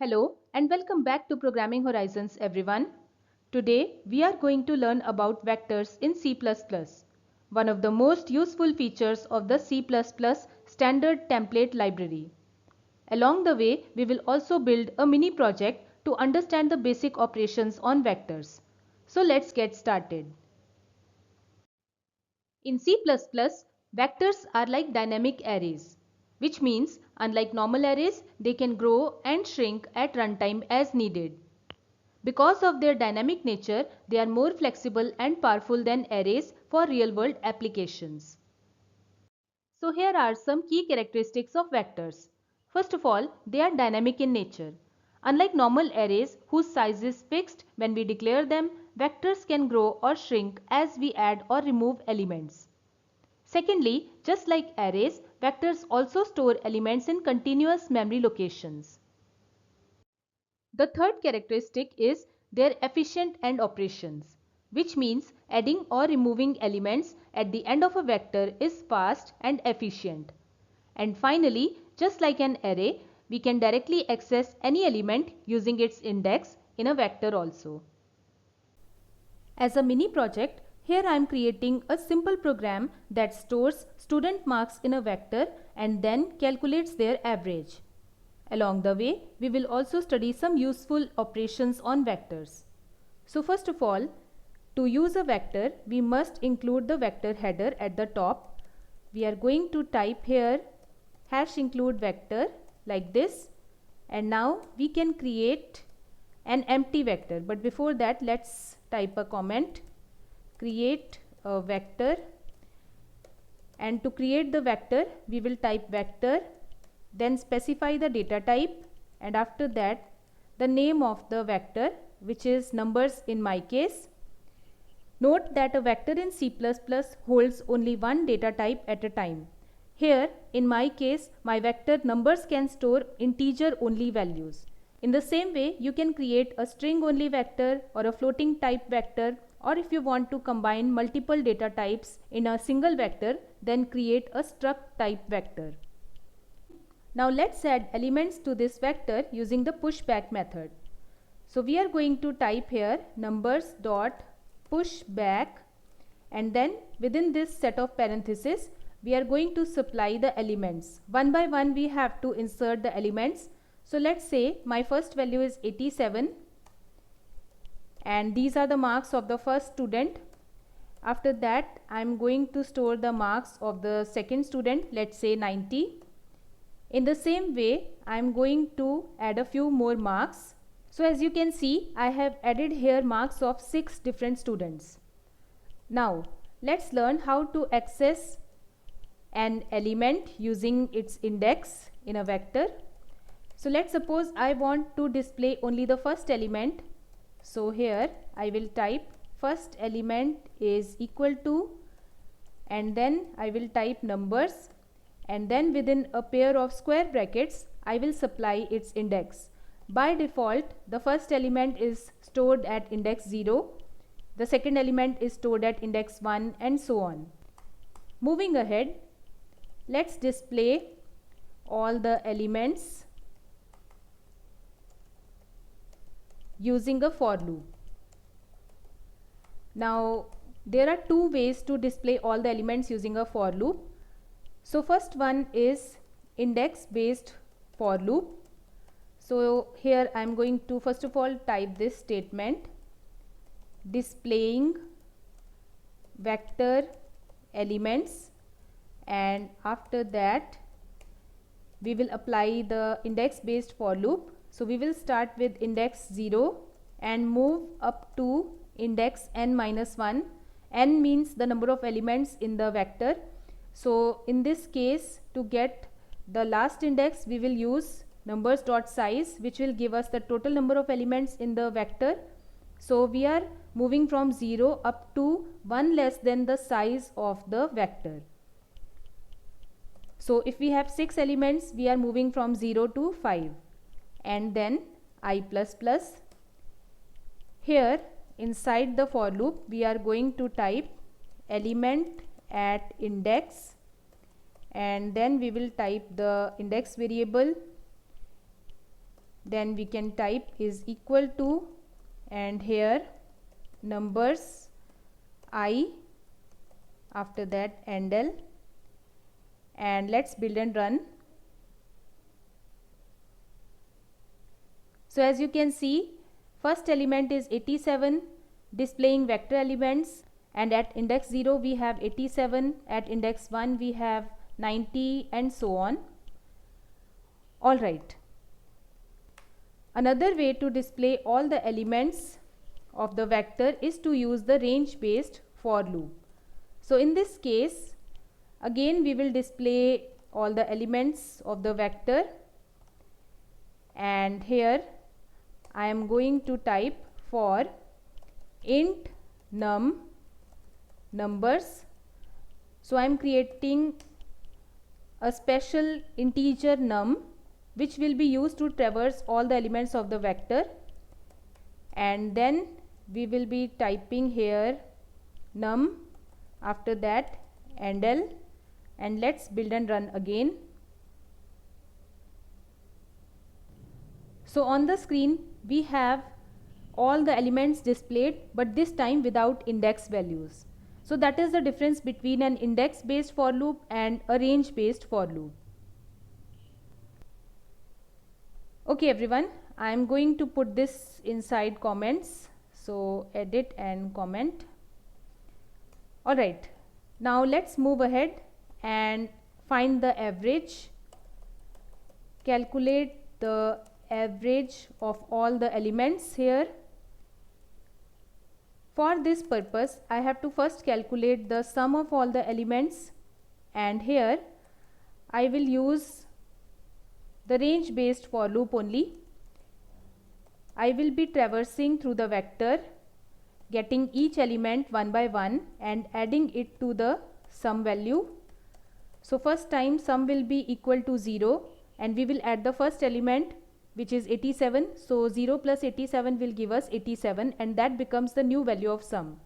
Hello and welcome back to Programming Horizons everyone. Today we are going to learn about vectors in C++, one of the most useful features of the C++ standard template library. Along the way we will also build a mini project to understand the basic operations on vectors. So let's get started. In C++, vectors are like dynamic arrays, which means unlike normal arrays, they can grow and shrink at runtime as needed. Because of their dynamic nature, they are more flexible and powerful than arrays for real-world applications. So here are some key characteristics of vectors. First of all, they are dynamic in nature. Unlike normal arrays whose size is fixed when we declare them, vectors can grow or shrink as we add or remove elements. Secondly, just like arrays, vectors also store elements in continuous memory locations. The third characteristic is their efficient end operations, which means adding or removing elements at the end of a vector is fast and efficient. And finally, just like an array, we can directly access any element using its index in a vector also. As a mini project, here I am creating a simple program that stores student marks in a vector and then calculates their average. Along the way, we will also study some useful operations on vectors. So first of all, to use a vector, we must include the vector header at the top. We are going to type here #include vector like this, and now we can create an empty vector. But before that, let's type a comment, create a vector, and to create the vector, we will type vector, then specify the data type, and after that the name of the vector, which is numbers in my case. Note that a vector in C++ holds only one data type at a time. Here, in my case, my vector numbers can store integer only values. In the same way, you can create a string only vector or a floating type vector, or if you want to combine multiple data types in a single vector, then create a struct type vector. Now let's add elements to this vector using the pushback method. So we are going to type here numbers dot pushback, and then within this set of parentheses we are going to supply the elements. One by one we have to insert the elements. So let's say my first value is 87 and these are the marks of the first student. After that I am going to store the marks of the second student, let's say 90. In the same way, I am going to add a few more marks. So as you can see, I have added here marks of 6 different students. Now, let's learn how to access an element using its index in a vector. So let's suppose I want to display only the first element. So here I will type first element is equal to, and then I will type numbers, and then within a pair of square brackets I will supply its index. By default, the first element is stored at index 0, the second element is stored at index 1, and so on. Moving ahead, let's display all the elements using a for loop. Now there are two ways to display all the elements using a for loop. So first one is index based for loop. So here I am going to first of all type this statement, displaying vector elements, and after that we will apply the index based for loop. So we will start with index 0 and move up to index n minus 1. N means the number of elements in the vector. So in this case, to get the last index, we will use numbers dot size, which will give us the total number of elements in the vector. So we are moving from 0 up to 1 less than the size of the vector. So if we have 6 elements, we are moving from 0 to 5, and then I plus plus. Here inside the for loop we are going to type element at index, and then we will type the index variable then we can type is equal to, and here numbers I, after that endl, and let's build and run. So as you can see, first element is 87 displaying vector elements, and at index 0 we have 87, at index 1 we have 90, and so on. Alright. Another way to display all the elements of the vector is to use the range based for loop. So in this case, again we will display all the elements of the vector, and here I am going to type for int numbers. So I am creating a special integer num which will be used to traverse all the elements of the vector, and then we will be typing here num, after that endl, and let's build and run again. So on the screen we have all the elements displayed, but this time without index values. So that is the difference between an index based for loop and a range based for loop. Okay everyone, I am going to put this inside comments. So edit and comment. Alright, now let's move ahead and find the average. Calculate the average of all the elements here. For this purpose, I have to first calculate the sum of all the elements, and here I will use the range based for loop only. I will be traversing through the vector, getting each element one by one and adding it to the sum value. So first time sum will be equal to 0, and we will add the first element, which is 87. So 0 plus 87 will give us 87, and that becomes the new value of sum.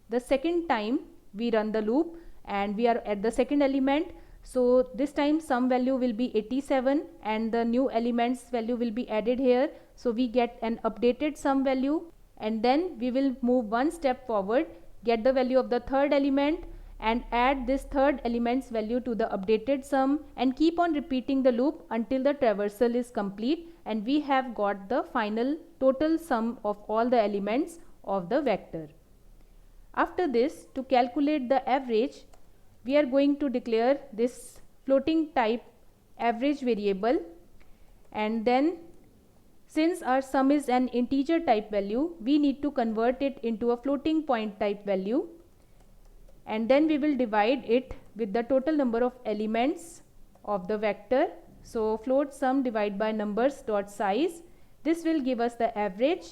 The second time we run the loop and we are at the second element, so this time sum value will be 87 and the new elements value will be added here. So we get an updated sum value, and then we will move one step forward, get the value of the third element and add this third element's value to the updated sum, and keep on repeating the loop until the traversal is complete and we have got the final total sum of all the elements of the vector. After this, to calculate the average, we are going to declare this floating type average variable, and then since our sum is an integer type value, we need to convert it into a floating point type value, and then we will divide it with the total number of elements of the vector. So float sum divided by numbers dot size. This will give us the average,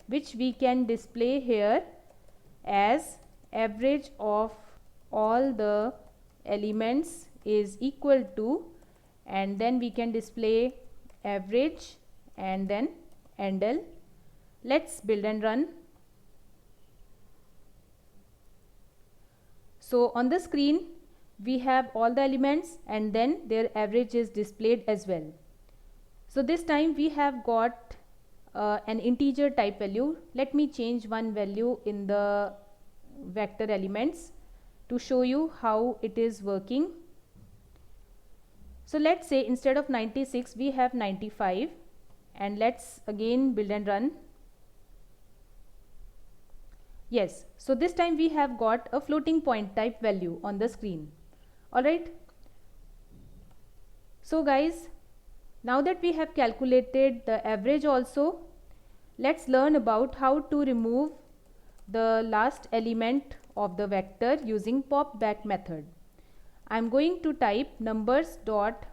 which we can display here as average of all the elements is equal to, and then we can display average and then endl. Let's build and run. So on the screen we have all the elements and then their average is displayed as well. So this time we have got an integer type value. Let me change one value in the vector elements to show you how it is working. So let's say instead of 96 we have 95, and let's again build and run. Yes, so this time we have got a floating point type value on the screen. Alright. So guys, now that we have calculated the average also, let's learn about how to remove the last element of the vector using pop back method. I am going to type numbers dot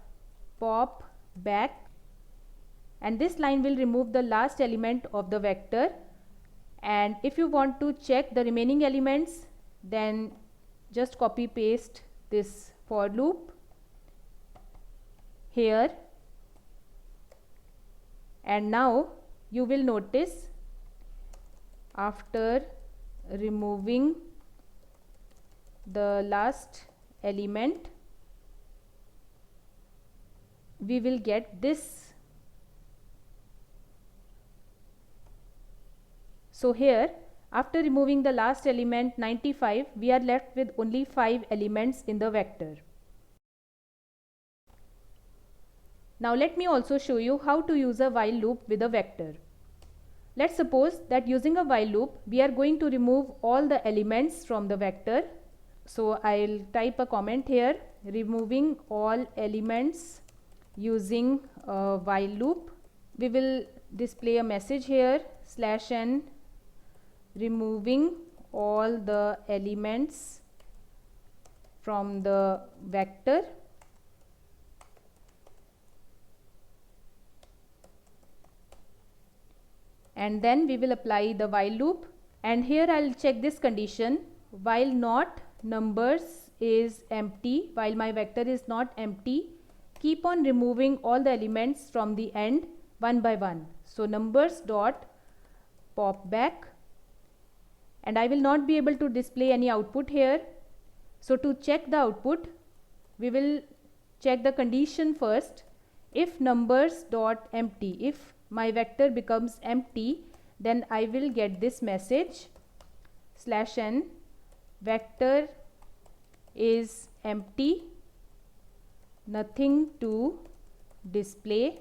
pop back, and this line will remove the last element of the vector. And if you want to check the remaining elements, then just copy paste this for loop here, and now you will notice after removing the last element we will get this So here, after removing the last element 95, we are left with only 5 elements in the vector. Now let me also show you how to use a while loop with a vector. Let's suppose that using a while loop, we are going to remove all the elements from the vector. So I'll type a comment here, removing all elements using a while loop. We will display a message here, /n, removing all the elements from the vector. And then we will apply the while loop, and here I'll check this condition, while not numbers is empty, while my vector is not empty, keep on removing all the elements from the end one by one. So numbers dot pop back, and I will not be able to display any output here. So to check the output, we will check the condition first. If numbers dot empty, if my vector becomes empty, then I will get this message, /n, vector is empty, nothing to display.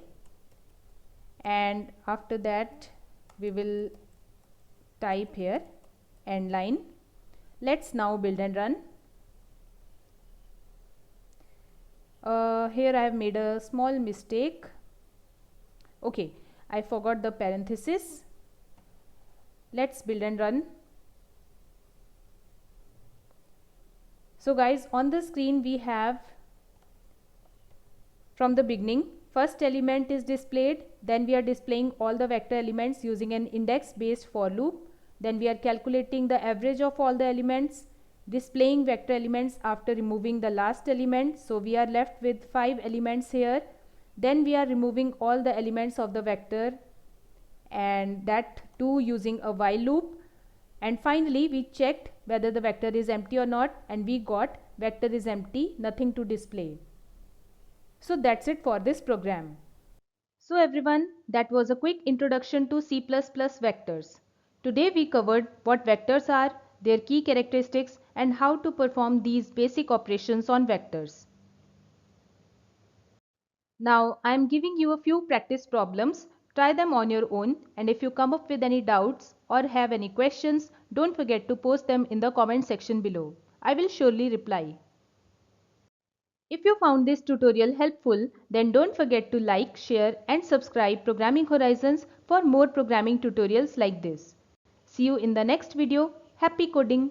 And after that we will type here end line. Let's now build and run. Here I have made a small mistake. Okay, I forgot the parenthesis. Let's build and run. So guys, on the screen we have, from the beginning, first element is displayed, then we are displaying all the vector elements using an index based for loop, then we are calculating the average of all the elements, displaying vector elements after removing the last element. So we are left with 5 elements here. Then we are removing all the elements of the vector, and that too using a while loop. And finally we checked whether the vector is empty or not, and we got vector is empty, nothing to display. So that's it for this program. So everyone, that was a quick introduction to C++ vectors. Today we covered what vectors are, their key characteristics, and how to perform these basic operations on vectors. Now I am giving you a few practice problems. Try them on your own, and if you come up with any doubts or have any questions, don't forget to post them in the comment section below. I will surely reply. If you found this tutorial helpful, then don't forget to like, share and subscribe Programming Horizons for more programming tutorials like this. See you in the next video. Happy coding!